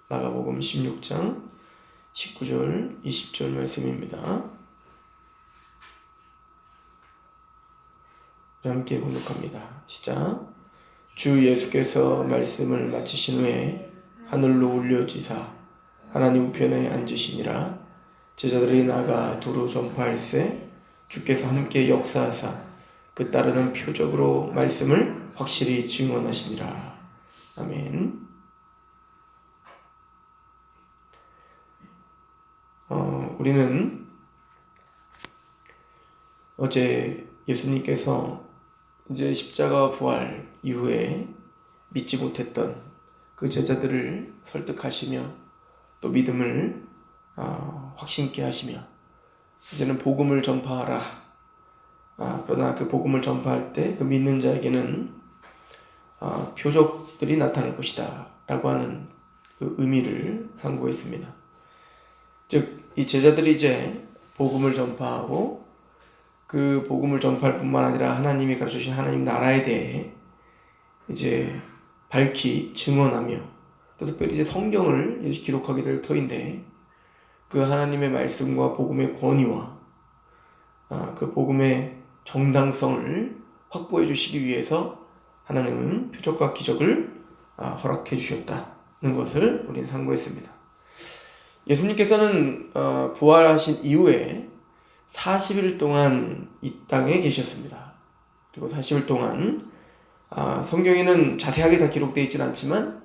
마가복음 16장 19절 20절 말씀입니다. 함께 봉독합니다. 시작. 주 예수께서 말씀을 마치신 후에 하늘로 올려지사 하나님 우편에 앉으시니라. 제자들이 나가 두루 전파할세 주께서 함께 역사하사 그 따르는 표적으로 말씀을 확실히 증언하시니라. 아멘. 우리는 어제 예수님께서 이제 십자가 부활 이후에 믿지 못했던 그 제자들을 설득하시며 또 믿음을 확신케 하시며 이제는 복음을 전파하라. 그러나 그 복음을 전파할 때 그 믿는 자에게는 표적들이 나타날 것이다 라고 하는 그 의미를 상고했습니다. 즉 이 제자들이 이제 복음을 전파하고 그 복음을 전파할 뿐만 아니라 하나님이 가르쳐주신 하나님 나라에 대해 이제 밝히 증언하며 또 특별히 이제 성경을 기록하게 될 터인데 그 하나님의 말씀과 복음의 권위와 그 복음의 정당성을 확보해 주시기 위해서 하나님은 표적과 기적을 허락해 주셨다는 것을 우리는 상고했습니다. 예수님께서는 부활하신 이후에 40일 동안 이 땅에 계셨습니다. 그리고 40일 동안 성경에는 자세하게 다 기록되어 있지는 않지만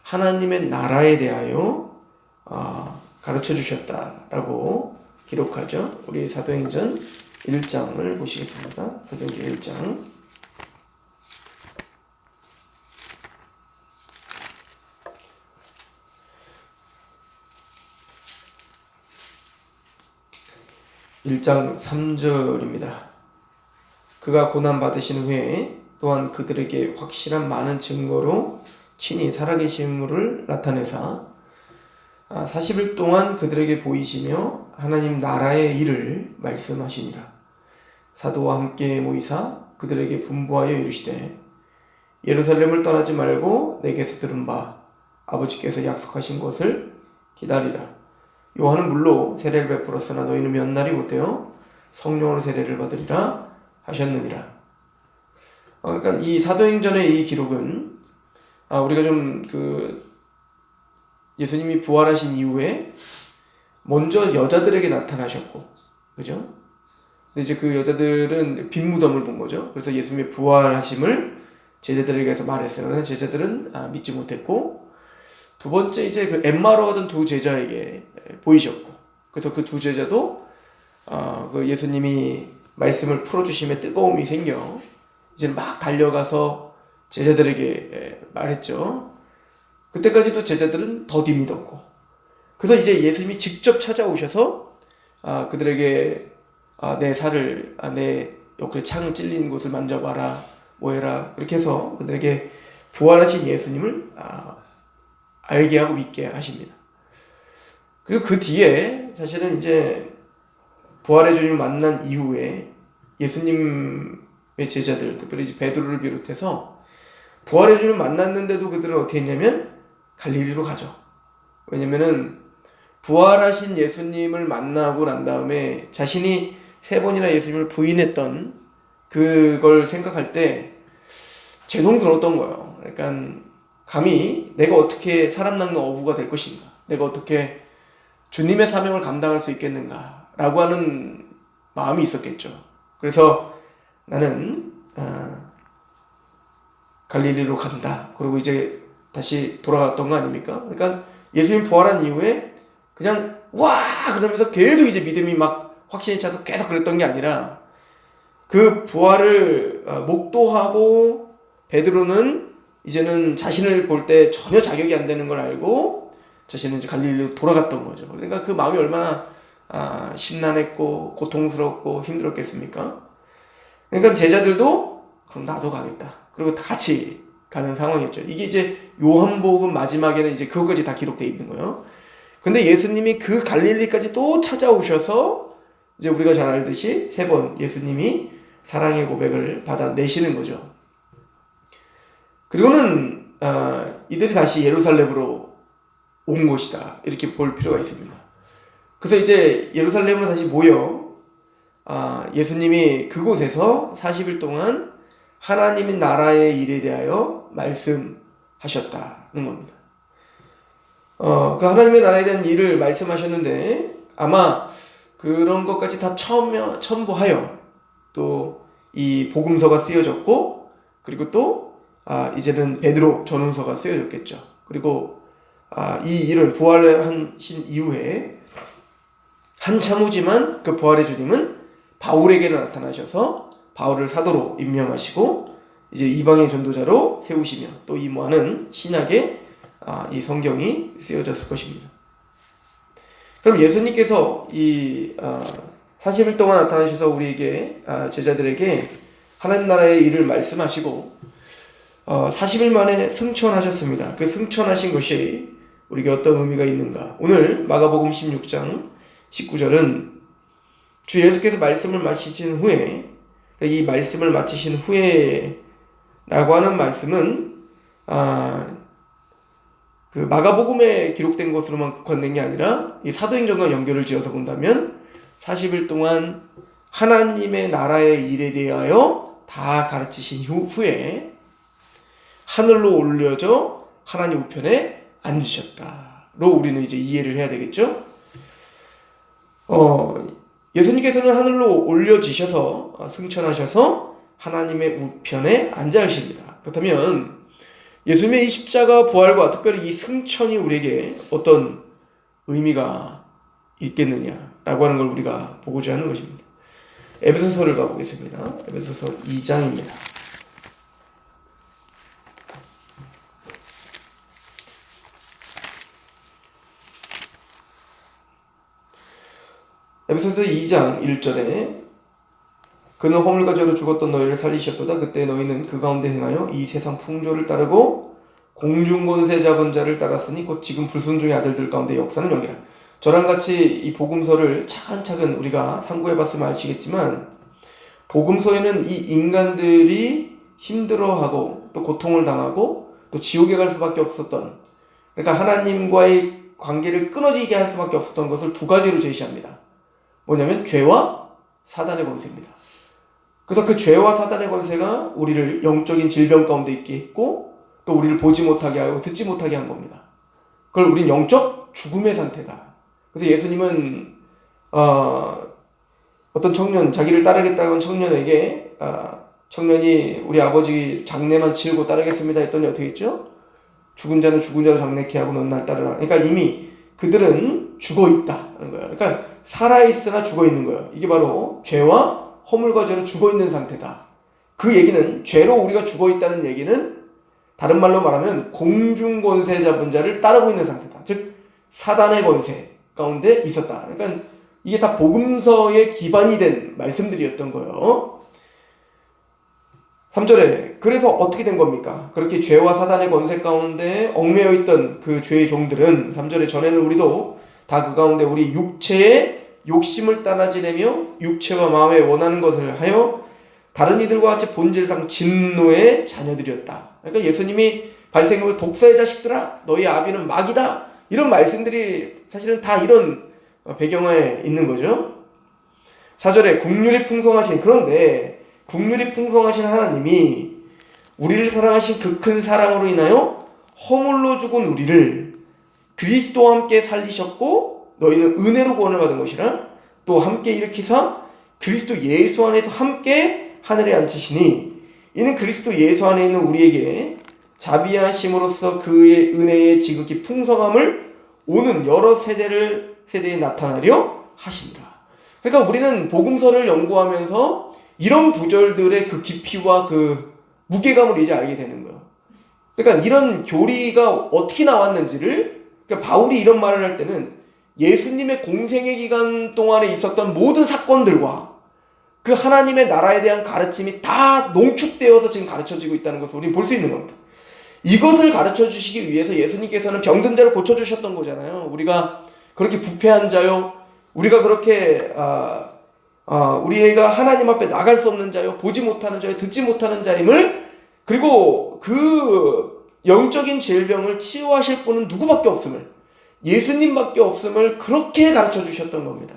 하나님의 나라에 대하여 가르쳐 주셨다라고 기록하죠. 우리 사도행전 1장을 보시겠습니다. 사도행전 1장 1장 3절입니다. 그가 고난받으신 후에 또한 그들에게 확실한 많은 증거로 친히 살아계심을 나타내사 40일 동안 그들에게 보이시며 하나님 나라의 일을 말씀하시니라. 사도와 함께 모이사 그들에게 분부하여 이르시되 예루살렘을 떠나지 말고 내게서 들은 바 아버지께서 약속하신 것을 기다리라. 요한은 물로 세례를 베풀었으나 너희는 몇 날이 못되어 성령으로 세례를 받으리라 하셨느니라. 그러니까 이 사도행전의 이 기록은 우리가 좀 예수님이 부활하신 이후에 먼저 여자들에게 나타나셨고, 그죠? 근데 이제 그 여자들은 빈 무덤을 본 거죠. 그래서 예수님의 부활하심을 제자들에게서 말했어요. 그래서 제자들은 믿지 못했고, 두 번째 이제 그 엠마로 가던 두 제자에게 보이셨고, 그래서 그 두 제자도 그 예수님이 말씀을 풀어주심에 뜨거움이 생겨 이제 막 달려가서 제자들에게 말했죠. 그때까지도 제자들은 더디 믿었고, 그래서 이제 예수님이 직접 찾아오셔서 그들에게 내 살을 내 옆구리 창 찔린 곳을 만져봐라 뭐해라 이렇게 해서 그들에게 부활하신 예수님을 알게 하고 믿게 하십니다. 그리고 그 뒤에 사실은 이제 부활의 주님을 만난 이후에 예수님의 제자들, 특별히 이제 베드로를 비롯해서 부활의 주님을 만났는데도 그들은 어떻게 했냐면 갈릴리로 가죠. 왜냐면은 부활하신 예수님을 만나고 난 다음에 자신이 3번이나 예수님을 부인했던 그걸 생각할 때 죄송스러웠던 거예요. 그러니까 감히 내가 어떻게 사람 낳는 어부가 될 것인가, 내가 어떻게 주님의 사명을 감당할 수 있겠는가 라고 하는 마음이 있었겠죠. 그래서 나는 갈릴리로 간다. 그리고 이제 다시 돌아갔던 거 아닙니까? 그러니까 예수님 부활한 이후에 그냥 와 그러면서 계속 이제 믿음이 막 확신이 차서 계속 그랬던 게 아니라 그 부활을 목도하고 베드로는 이제는 자신을 볼 때 전혀 자격이 안 되는 걸 알고 자신은 이제 갈릴리로 돌아갔던 거죠. 그러니까 그 마음이 얼마나 심란했고 고통스럽고 힘들었겠습니까? 그러니까 제자들도 그럼 나도 가겠다. 그리고 다 같이 가는 상황이었죠. 이게 이제 요한복음 마지막에는 이제 그것까지 다 기록되어 있는 거예요. 근데 예수님이 그 갈릴리까지 또 찾아오셔서 이제 우리가 잘 알듯이 3번 예수님이 사랑의 고백을 받아내시는 거죠. 그리고는 이들이 다시 예루살렘으로 온 곳이다. 이렇게 볼 필요가 있습니다. 그래서 이제 예루살렘으로 다시 모여 예수님이 그곳에서 40일 동안 하나님의 나라의 일에 대하여 말씀하셨다는 겁니다. 그 하나님의 나라에 대한 일을 말씀하셨는데 아마 그런 것까지 다 첨부하여 또 이 복음서가 쓰여졌고, 그리고 또 이제는 베드로 전후서가 쓰여졌겠죠. 그리고 이 일을 부활하신 이후에 한참 후지만 그 부활의 주님은 바울에게 나타나셔서 바울을 사도로 임명하시고 이제 이방인 전도자로 세우시며 또 이 많은 신약의 이 성경이 쓰여졌을 것입니다. 그럼 예수님께서 이 40일 동안 나타나셔서 우리에게 제자들에게 하나님 나라의 일을 말씀하시고 40일 만에 승천하셨습니다. 그 승천하신 것이 우리에게 어떤 의미가 있는가? 오늘 마가복음 16장 19절은 주 예수께서 말씀을 마치신 후에, 이 말씀을 마치신 후에 라고 하는 말씀은 그 마가복음에 기록된 것으로만 국한된 게 아니라 이 사도행전과 연결을 지어서 본다면 40일 동안 하나님의 나라의 일에 대하여 다 가르치신 후에 하늘로 올려져 하나님 우편에 앉으셨다로 우리는 이제 이해를 해야 되겠죠. 예수님께서는 하늘로 올려지셔서 승천하셔서 하나님의 우편에 앉아 계십니다. 그렇다면 예수님의 이 십자가 부활과 특별히 이 승천이 우리에게 어떤 의미가 있겠느냐라고 하는 걸 우리가 보고자 하는 것입니다. 에베소서를 가보겠습니다. 에베소서 2장입니다. 에베소서 2장 1절에 그는 허물과 죄로 죽었던 너희를 살리셨도다. 그때 너희는 그 가운데 행하여 이 세상 풍조를 따르고 공중권세 잡은 자를 따랐으니 곧 지금 불순종의 아들들 가운데 역사는 영이라. 저랑 같이 이 복음서를 차근차근 우리가 상고해봤으면 아시겠지만 복음서에는 이 인간들이 힘들어하고 또 고통을 당하고 또 지옥에 갈 수밖에 없었던, 그러니까 하나님과의 관계를 끊어지게 할 수밖에 없었던 것을 두 가지로 제시합니다. 뭐냐면 죄와 사단의 권세입니다. 그래서 그 죄와 사단의 권세가 우리를 영적인 질병 가운데 있게 했고 또 우리를 보지 못하게 하고 듣지 못하게 한 겁니다. 그걸 우린 영적 죽음의 상태다. 그래서 예수님은 어떤 청년, 자기를 따르겠다고 한 청년에게 청년이 우리 아버지 장례만 치르고 따르겠습니다 했더니 어떻게 했죠? 죽은 자는 죽은 자로 장례케 하고 넌 날 따르라. 그러니까 이미 그들은 죽어 있다는 거예요. 그러니까 살아있으나 죽어 있는 거예요. 이게 바로 죄와 허물과 죄로 죽어 있는 상태다. 그 얘기는 죄로 우리가 죽어 있다는 얘기는 다른 말로 말하면 공중 권세 잡은 자를 따르고 있는 상태다. 즉 사단의 권세 가운데 있었다. 그러니까 이게 다 복음서에 기반이 된 말씀들이었던 거예요. 3절에 그래서 어떻게 된 겁니까? 그렇게 죄와 사단의 권세 가운데 얽매여 있던 그 죄의 종들은 3절에 전에는 우리도 다 그 가운데 우리 육체의 욕심을 따라 지내며 육체와 마음에 원하는 것을 하여 다른 이들과 같이 본질상 진노의 자녀들이었다. 그러니까 예수님이 발생하고 독사의 자식들아 너희 아비는 마귀다, 이런 말씀들이 사실은 다 이런 배경에 있는 거죠. 4절에 국률이 풍성하신, 그런데 국률이 풍성하신 하나님이 우리를 사랑하신 그 큰 사랑으로 인하여 허물로 죽은 우리를 그리스도와 함께 살리셨고 너희는 은혜로 구원을 받은 것이라 또 함께 일으키사 그리스도 예수 안에서 함께 하늘에 앉히시니 이는 그리스도 예수 안에 있는 우리에게 자비하심으로써 그의 은혜의 지극히 풍성함을 오는 여러 세대에 나타나려 하십니다. 그러니까 우리는 복음서를 연구하면서 이런 구절들의 그 깊이와 그 무게감을 이제 알게 되는 거예요. 그러니까 이런 교리가 어떻게 나왔는지를, 그러니까 바울이 이런 말을 할 때는 예수님의 공생의 기간 동안에 있었던 모든 사건들과 그 하나님의 나라에 대한 가르침이 다 농축되어서 지금 가르쳐지고 있다는 것을 우리는 볼 수 있는 겁니다. 이것을 가르쳐 주시기 위해서 예수님께서는 병든 자를 고쳐주셨던 거잖아요. 우리가 그렇게 부패한 자요, 우리가 그렇게 우리가 하나님 앞에 나갈 수 없는 자요, 보지 못하는 자요, 듣지 못하는 자임을, 그리고 그 영적인 질병을 치유하실 분은 누구밖에 없음을, 예수님밖에 없음을 그렇게 가르쳐 주셨던 겁니다.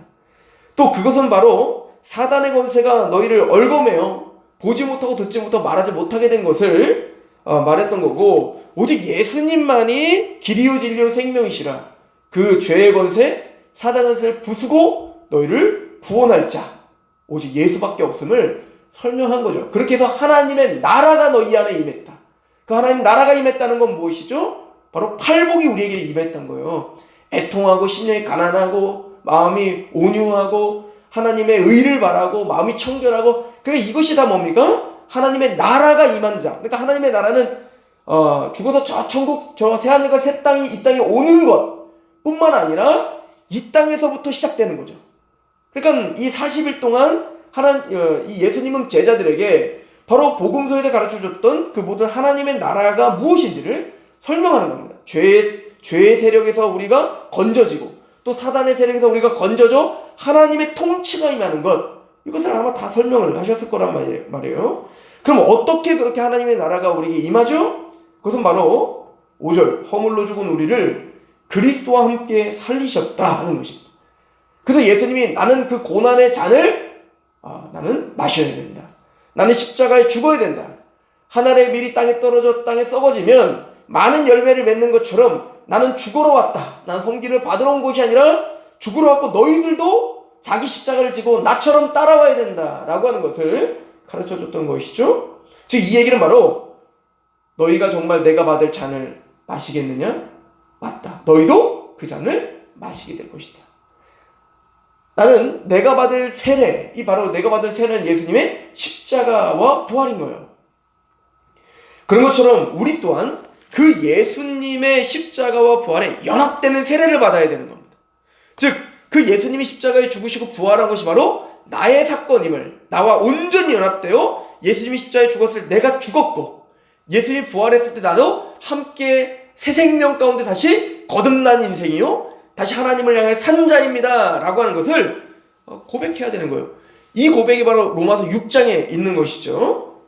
또 그것은 바로 사단의 권세가 너희를 얽어매어 보지 못하고 듣지 못하고 말하지 못하게 된 것을 말했던 거고, 오직 예수님만이 길이요 진리요 생명이시라. 그 죄의 권세, 사단의 권세를 부수고 너희를 구원할 자, 오직 예수밖에 없음을 설명한 거죠. 그렇게 해서 하나님의 나라가 너희 안에 임했다. 그 하나님 나라가 임했다는 건 무엇이죠? 바로 팔복이 우리에게 임했던 거예요. 애통하고 심령이 가난하고 마음이 온유하고 하나님의 의를 바라고 마음이 청결하고, 그러니까 이것이 다 뭡니까? 하나님의 나라가 임한 자. 그러니까 하나님의 나라는 죽어서 저 천국 저 새하늘과 새 땅이 이 땅에 오는 것 뿐만 아니라 이 땅에서부터 시작되는 거죠. 그러니까 이 40일 동안 이 예수님은 제자들에게 바로 복음서에서 가르쳐줬던 그 모든 하나님의 나라가 무엇인지를 설명하는 겁니다. 죄의 세력에서 우리가 건져지고 또 사단의 세력에서 우리가 건져져 하나님의 통치가 임하는 것, 이것을 아마 다 설명을 하셨을 거란 말이에요. 그럼 어떻게 그렇게 하나님의 나라가 우리에게 임하죠? 그것은 바로 5절, 허물로 죽은 우리를 그리스도와 함께 살리셨다 하는 것입니다. 그래서 예수님이 나는 그 고난의 잔을 나는 마셔야 된다. 나는 십자가에 죽어야 된다. 하늘의 밀이 땅에 떨어져 땅에 썩어지면 많은 열매를 맺는 것처럼 나는 죽으러 왔다. 나는 성기를 받으러 온 것이 아니라 죽으러 왔고 너희들도 자기 십자가를 지고 나처럼 따라와야 된다 라고 하는 것을 가르쳐줬던 것이죠. 즉 이 얘기는 바로 너희가 정말 내가 받을 잔을 마시겠느냐? 맞다. 너희도 그 잔을 마시게 될 것이다. 나는 내가 받을 세례, 이 바로 내가 받을 세례는 예수님의 십자가와 부활인 거예요. 그런 것처럼 우리 또한 그 예수님의 십자가와 부활에 연합되는 세례를 받아야 되는 겁니다. 즉 그 예수님이 십자가에 죽으시고 부활한 것이 바로 나의 사건임을, 나와 온전히 연합되어 예수님이 십자가에 죽었을 때 내가 죽었고 예수님이 부활했을 때 나도 함께 새 생명 가운데 다시 거듭난 인생이요 다시 하나님을 향해 산 자입니다 라고 하는 것을 고백해야 되는 거예요. 이 고백이 바로 로마서 6장에 있는 것이죠.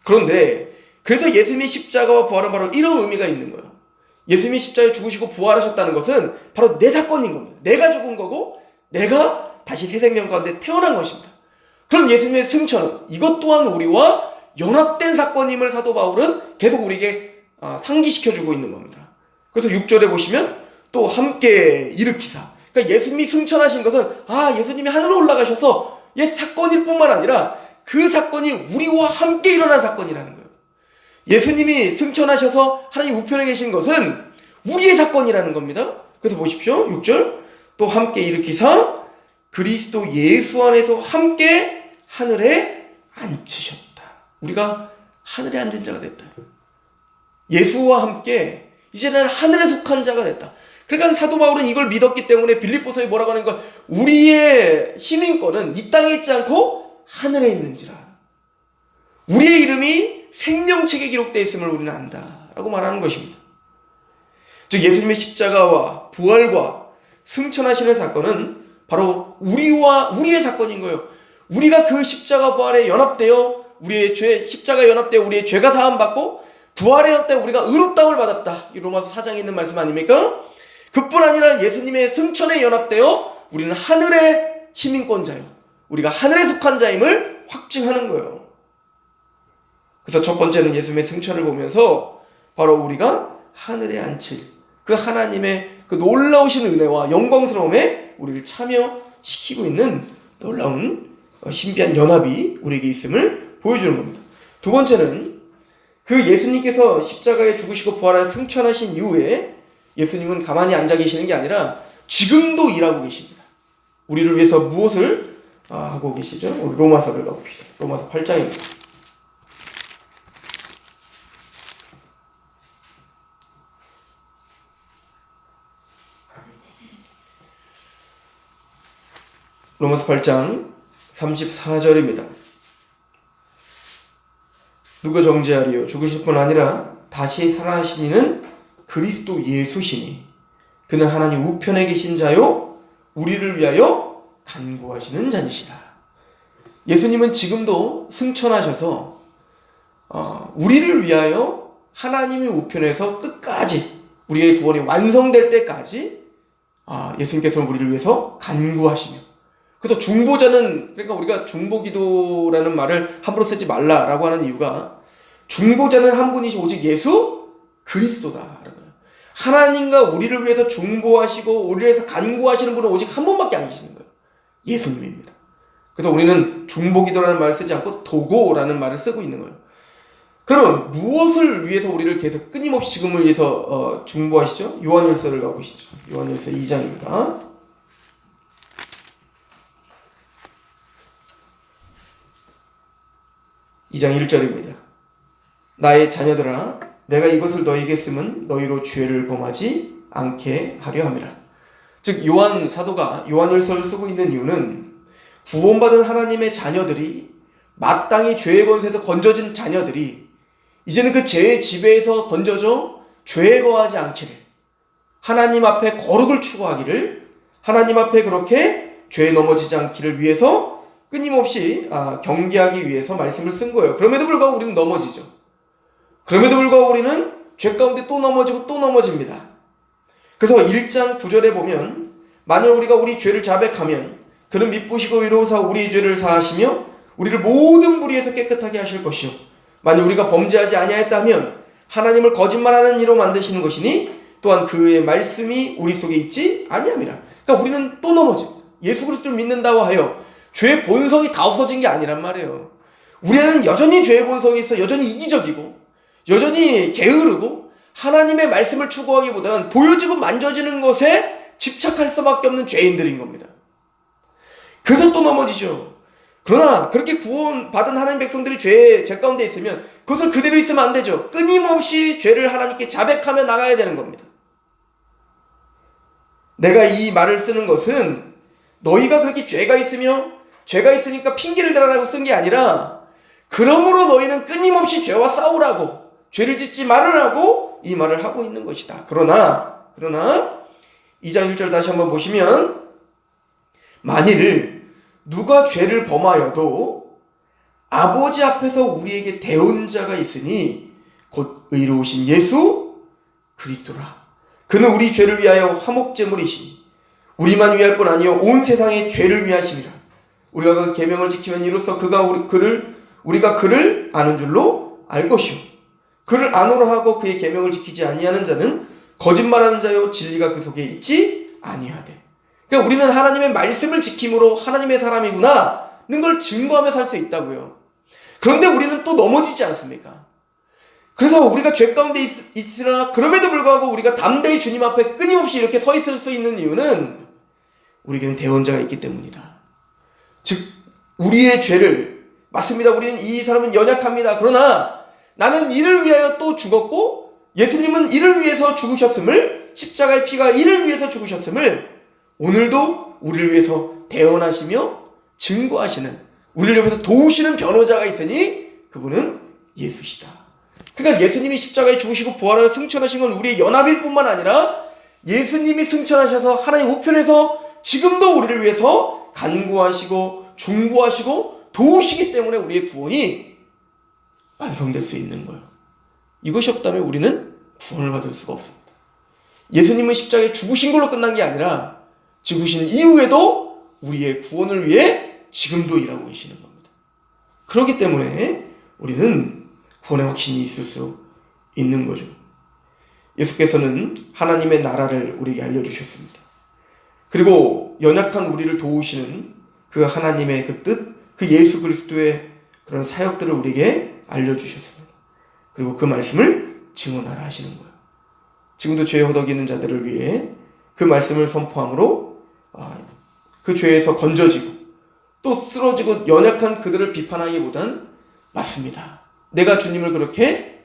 그런데 그래서 예수님의 십자가와 부활은 바로 이런 의미가 있는 거예요. 예수님이 십자가에 죽으시고 부활하셨다는 것은 바로 내 사건인 겁니다. 내가 죽은 거고 내가 다시 새 생명 가운데 태어난 것입니다. 그럼 예수님의 승천은 이것 또한 우리와 연합된 사건임을 사도 바울은 계속 우리에게 상기시켜주고 있는 겁니다. 그래서 6절에 보시면 또 함께 일으키사, 그러니까 예수님이 승천하신 것은 예수님이 하늘로 올라가셔서 옛 사건일 뿐만 아니라 그 사건이 우리와 함께 일어난 사건이라는 거예요. 예수님이 승천하셔서 하나님 우편에 계신 것은 우리의 사건이라는 겁니다. 그래서 보십시오. 6절 또 함께 일으키사 그리스도 예수 안에서 함께 하늘에 앉히셨다. 우리가 하늘에 앉은 자가 됐다. 예수와 함께 이제는 하늘에 속한 자가 됐다. 그러니까 사도 바울은 이걸 믿었기 때문에 빌립보서에 뭐라고 하는 거야? 우리의 시민권은 이 땅에 있지 않고 하늘에 있는지라. 우리의 이름이 생명책에 기록되어 있음을 우리는 안다 라고 말하는 것입니다. 즉 예수님의 십자가와 부활과 승천하시는 사건은 바로 우리의 사건인 거예요. 우리가 그 십자가 부활에 연합되어 우리의 십자가에 연합되어 우리의 죄가 사함받고 부활에 연합되어 우리가 의롭다움을 받았다. 이 로마서 4장에 있는 말씀 아닙니까? 그뿐 아니라 예수님의 승천에 연합되어 우리는 하늘의 시민권자요, 우리가 하늘에 속한 자임을 확증하는 거예요. 그래서 첫 번째는 예수님의 승천을 보면서 바로 우리가 하늘에 앉힐 그 하나님의 그 놀라우신 은혜와 영광스러움에 우리를 참여시키고 있는 놀라운 신비한 연합이 우리에게 있음을 보여주는 겁니다. 두 번째는 그 예수님께서 십자가에 죽으시고 부활하여 승천하신 이후에 예수님은 가만히 앉아 계시는 게 아니라 지금도 일하고 계십니다. 우리를 위해서 무엇을 하고 계시죠? 우리 로마서를 가봅시다. 로마서 8장입니다. 로마서 8장 34절입니다. 누가 정죄하리요? 죽으실 뿐 아니라 다시 살아나신 이는 그리스도 예수시니 그는 하나님 우편에 계신 자요 우리를 위하여 간구하시는 자니시라. 예수님은 지금도 승천하셔서 우리를 위하여 하나님의 우편에서 끝까지 우리의 구원이 완성될 때까지 예수님께서는 우리를 위해서 간구하시며, 그래서 중보자는, 그러니까 우리가 중보기도라는 말을 함부로 쓰지 말라라고 하는 이유가, 중보자는 한 분이시 오직 예수 그리스도다. 하나님과 우리를 위해서 중보하시고 우리를 위해서 간구하시는 분은 오직 한 분밖에 안 계시는 거예요. 예수님입니다. 그래서 우리는 중보기도라는 말을 쓰지 않고 도고라는 말을 쓰고 있는 거예요. 그러면 무엇을 위해서 우리를 계속 끊임없이 지금을 위해서 중보하시죠? 요한일서를 가보시죠. 요한일서 2장입니다. (2장 1절입니다) 나의 자녀들아, 내가 이것을 너희에게 쓰면 너희로 죄를 범하지 않게 하려 함이라. 즉 요한 사도가 요한일서를 쓰고 있는 이유는 구원받은 하나님의 자녀들이, 마땅히 죄의 권세에서 건져진 자녀들이 이제는 그 죄의 지배에서 건져져 죄에 거하지 않기를, 하나님 앞에 거룩을 추구하기를, 하나님 앞에 그렇게 죄에 넘어지지 않기를 위해서 끊임없이 경계하기 위해서 말씀을 쓴 거예요. 그럼에도 불구하고 우리는 넘어지죠. 그럼에도 불구하고 우리는 죄 가운데 또 넘어지고 또 넘어집니다. 그래서 1장 9절에 보면, 만일 우리가 우리 죄를 자백하면 그는 미쁘시고 의로우사 우리의 죄를 사하시며 우리를 모든 불의에서 깨끗하게 하실 것이요, 만일 우리가 범죄하지 아니하였다면 하나님을 거짓말하는 이로 만드시는 것이니 또한 그의 말씀이 우리 속에 있지 아니함이라. 그러니까 우리는 또 넘어집니다. 예수 그리스도를 믿는다고 하여 죄의 본성이 다 없어진 게 아니란 말이에요. 우리 안에는 여전히 죄의 본성이 있어, 여전히 이기적이고 여전히 게으르고 하나님의 말씀을 추구하기보다는 보여지고 만져지는 것에 집착할 수밖에 없는 죄인들인 겁니다. 그래서 또 넘어지죠. 그러나 그렇게 구원받은 하나님 백성들이 죄 가운데 있으면 그것을 그대로 있으면 안 되죠. 끊임없이 죄를 하나님께 자백하며 나가야 되는 겁니다. 내가 이 말을 쓰는 것은 너희가 그렇게 죄가 있으니까 핑계를 대라고 쓴 게 아니라, 그러므로 너희는 끊임없이 죄와 싸우라고, 죄를 짓지 말으라고 이 말을 하고 있는 것이다. 그러나 2장 1절 다시 한번 보시면, 만일 누가 죄를 범하여도 아버지 앞에서 우리에게 대언자가 있으니 곧 의로우신 예수 그리스도라. 그는 우리 죄를 위하여 화목제물이시니 우리만 위할 뿐 아니요 온 세상의 죄를 위하심이라. 우리가 그 계명을 지키면 이로써 우리가 그를 아는 줄로 알 것이요, 그를 아노라 하고 그의 계명을 지키지 아니하는 자는 거짓말하는 자요 진리가 그 속에 있지 아니하되. 그러니까 우리는 하나님의 말씀을 지킴으로 하나님의 사람이구나는 걸 증거하며 살 수 있다고요. 그런데 우리는 또 넘어지지 않습니까? 그래서 우리가 죄 가운데 있으나 그럼에도 불구하고 우리가 담대히 주님 앞에 끊임없이 이렇게 서 있을 수 있는 이유는 우리에게는 대언자가 있기 때문이다. 즉 우리의 죄를, 맞습니다, 우리는 이 사람은 연약합니다. 그러나 나는 이를 위하여 또 죽었고 예수님은 이를 위해서 죽으셨음을, 십자가의 피가 이를 위해서 죽으셨음을 오늘도 우리를 위해서 대언하시며 증거하시는, 우리를 위해서 도우시는 변호자가 있으니 그분은 예수시다. 그러니까 예수님이 십자가에 죽으시고 부활하여 승천하신 건 우리의 연합일 뿐만 아니라 예수님이 승천하셔서 하나님 우편에서 지금도 우리를 위해서 간구하시고 중보하시고 도우시기 때문에 우리의 구원이 완성될 수 있는 거예요. 이것이 없다면 우리는 구원을 받을 수가 없습니다. 예수님은 십자가에 죽으신 걸로 끝난 게 아니라 죽으신 이후에도 우리의 구원을 위해 지금도 일하고 계시는 겁니다. 그렇기 때문에 우리는 구원의 확신이 있을 수 있는 거죠. 예수께서는 하나님의 나라를 우리에게 알려주셨습니다. 그리고 연약한 우리를 도우시는 그 하나님의 그 뜻, 그 예수 그리스도의 그런 사역들을 우리에게 알려주셨습니다. 그리고 그 말씀을 증언하라 하시는 거예요. 지금도 죄에 허덕이는 자들을 위해 그 말씀을 선포함으로 그 죄에서 건져지고 또 쓰러지고 연약한 그들을 비판하기보단, 맞습니다, 내가 주님을 그렇게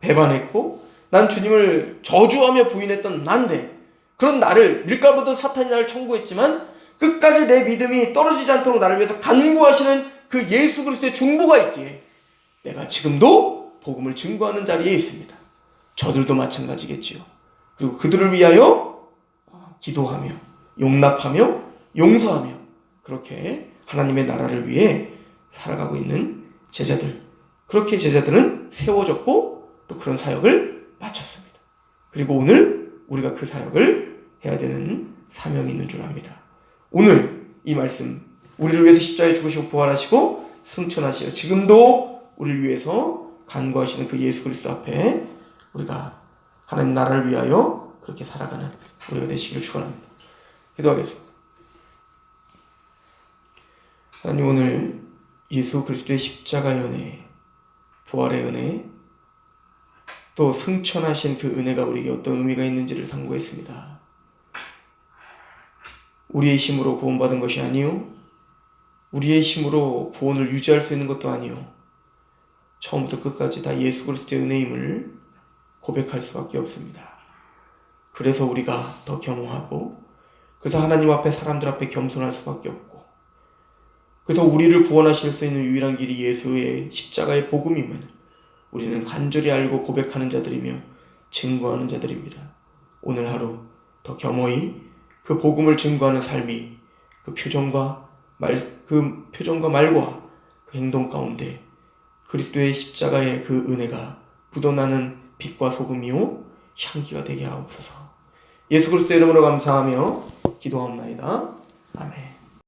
배반했고 난 주님을 저주하며 부인했던 난데, 그런 나를, 밀가루도 사탄이 나를 청구했지만 끝까지 내 믿음이 떨어지지 않도록 나를 위해서 간구하시는 그 예수 그리스도의 중보가 있기에 내가 지금도 복음을 증거하는 자리에 있습니다. 저들도 마찬가지겠지요. 그리고 그들을 위하여 기도하며 용납하며 용서하며 그렇게 하나님의 나라를 위해 살아가고 있는 제자들, 그렇게 제자들은 세워졌고 또 그런 사역을 마쳤습니다. 그리고 오늘 우리가 그 사역을 해야 되는 사명이 있는 줄 압니다. 오늘 이 말씀, 우리를 위해서 십자가에 죽으시고 부활하시고 승천하시어 지금도 우리를 위해서 간구하시는 그 예수 그리스도 앞에 우리가 하나님 나라를 위하여 그렇게 살아가는 우리가 되시기를 축원합니다. 기도하겠습니다. 하나님, 오늘 예수 그리스도의 십자가의 은혜, 부활의 은혜, 또 승천하신 그 은혜가 우리에게 어떤 의미가 있는지를 상고했습니다. 우리의 힘으로 구원받은 것이 아니요, 우리의 힘으로 구원을 유지할 수 있는 것도 아니요, 처음부터 끝까지 다 예수 그리스도의 은혜임을 고백할 수밖에 없습니다. 그래서 우리가 더 겸허하고, 그래서 하나님 앞에 사람들 앞에 겸손할 수밖에 없고, 그래서 우리를 구원하실 수 있는 유일한 길이 예수의 십자가의 복음임을 우리는 간절히 알고 고백하는 자들이며 증거하는 자들입니다. 오늘 하루 더 겸허히 그 복음을 증거하는 삶이 그 표정과 말과 그 행동 가운데 그리스도의 십자가의 그 은혜가 묻어나는 빛과 소금이요 향기가 되게 하옵소서. 예수 그리스도의 이름으로 감사하며 기도하옵나이다. 아멘.